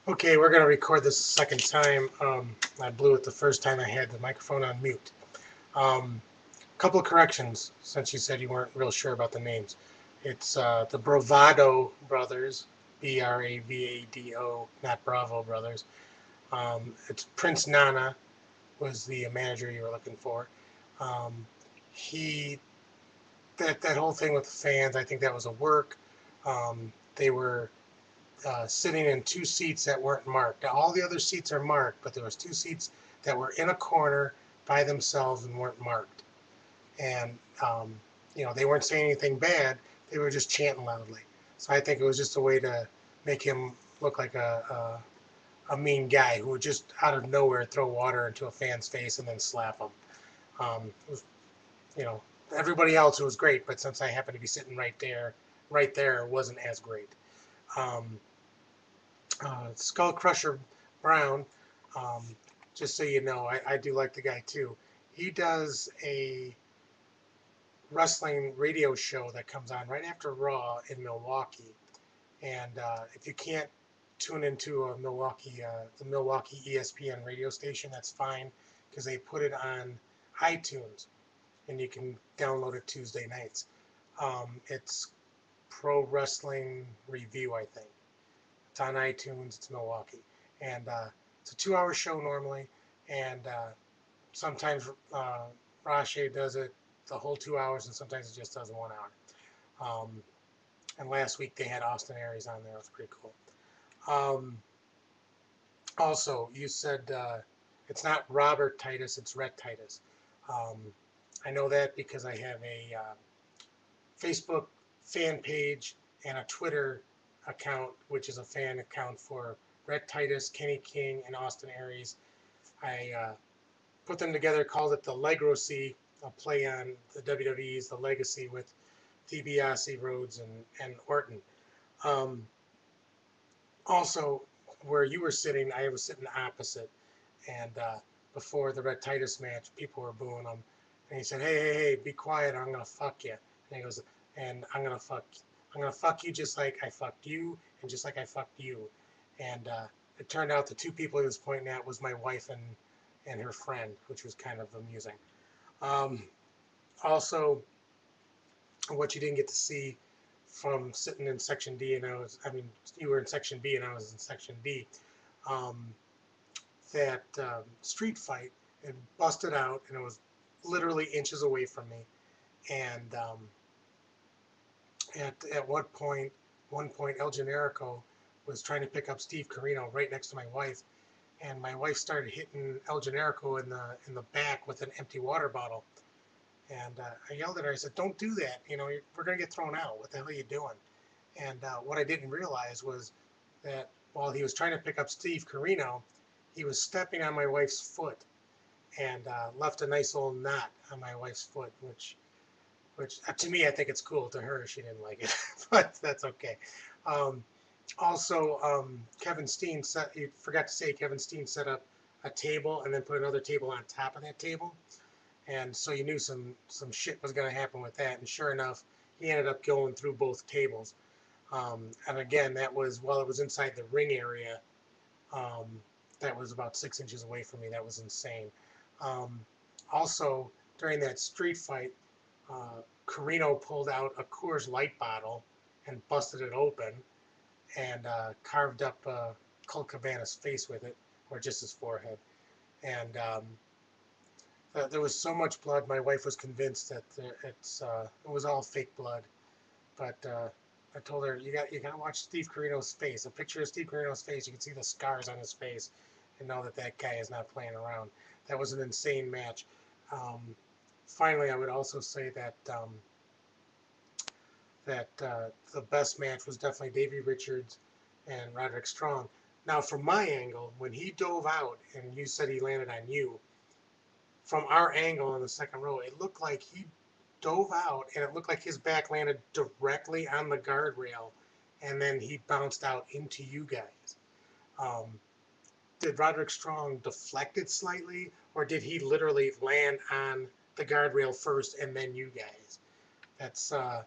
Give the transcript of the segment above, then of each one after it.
Okay, we're going to record this second time. I blew it the first time I had the microphone on mute. Couple of corrections since you said you weren't real sure about the names. It's the Bravado Brothers, Bravado, not Bravo Brothers. It's Prince Nana was the manager you were looking for. Um, he that whole thing with the fans, I think that was a work. They were sitting in two seats that weren't marked. Now, all the other seats are marked, but there was two seats that were in a corner by themselves and weren't marked. And they weren't saying anything bad. They were just chanting loudly. So I think it was just a way to make him look like a mean guy who would just out of nowhere throw water into a fan's face and then slap him. It was, you know, everybody else it was great, but since I happened to be sitting right there, it wasn't as great. Um, Skull Crusher Brown, um, just so you know, I do like the guy too. He does a wrestling radio show that comes on right after Raw in Milwaukee. And if you can't tune into the Milwaukee ESPN radio station, that's fine because they put it on iTunes and you can download it Tuesday nights. It's Pro Wrestling Review, I think. It's on iTunes. It's Milwaukee, and it's a 2-hour show normally. And sometimes Rache does it the whole 2 hours, and sometimes it just does 1 hour. And last week they had Austin Aries on there. It was pretty cool. Um, Also, you said it's not Robert Titus, it's Rhett Titus. Um, I know that because I have a Facebook fan page and a Twitter account, which is a fan account for Rhett Titus, Kenny King, and Austin Aries. I put them together, called it the Legacy, a play on the WWE's The Legacy with DiBiase, Rhodes, and Orton. Um, Also, where you were sitting, I was sitting opposite. And before the Rhett Titus match, people were booing him. And he said, hey, be quiet or I'm going to fuck you. And he goes, and I'm gonna fuck you just like I fucked you and just like I fucked you. And it turned out the two people he was pointing at was my wife and her friend, which was kind of amusing. Um, Also, what you didn't get to see from sitting in section D and you were in section B and I was in section D. Um, that street fight and busted out and it was literally inches away from me. And at one point, El Generico was trying to pick up Steve Corino right next to my wife, and my wife started hitting El Generico in the back with an empty water bottle. And I yelled at her. I said, "Don't do that. We're gonna get thrown out. What the hell are you doing?" And what I didn't realize was that while he was trying to pick up Steve Corino, he was stepping on my wife's foot and left a nice little knot on my wife's foot, which to me I think it's cool. To her, she didn't like it, but that's okay. Um, Also, Kevin Steen you forgot to say Kevin Steen set up a table and then put another table on top of that table, and so you knew some shit was going to happen with that. And sure enough, he ended up going through both tables. And again, that was while it was inside the ring area. Um, that was about 6 inches away from me. That was insane. Um, Also, during that street fight, Carino pulled out a Coors Light bottle and busted it open and carved up Colt Cabana's face with it, or just his forehead. And there was so much blood. My wife was convinced that it was all fake blood. But I told her you got to watch Steve Carino's face. A picture of Steve Carino's face, you can see the scars on his face, and know that that guy is not playing around. That was an insane match. Um, Finally, I would also say that the best match was definitely Davey Richards and Roderick Strong. Now, from my angle, when he dove out and you said he landed on you, from our angle in the second row, it looked like he dove out and it looked like his back landed directly on the guardrail and then he bounced out into you guys. Um, did Roderick Strong deflect it slightly or did he literally land on the guardrail first and then you guys? That's I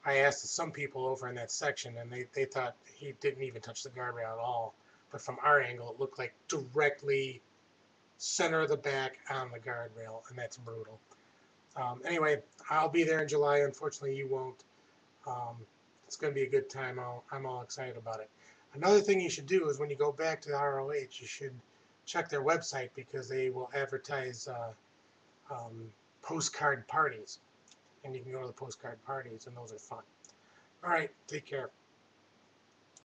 asked some people over in that section, and they thought he didn't even touch the guardrail at all. but from our angle, it looked like directly center of the back on the guardrail, and that's brutal. Anyway, I'll be there in July. Unfortunately, you won't. Um, it's going to be a good time. I'm all excited about it. Another thing you should do is when you go back to the ROH, you should check their website because they will advertise um, postcard parties. And you can go to the postcard parties, and those are fun. All right, take care.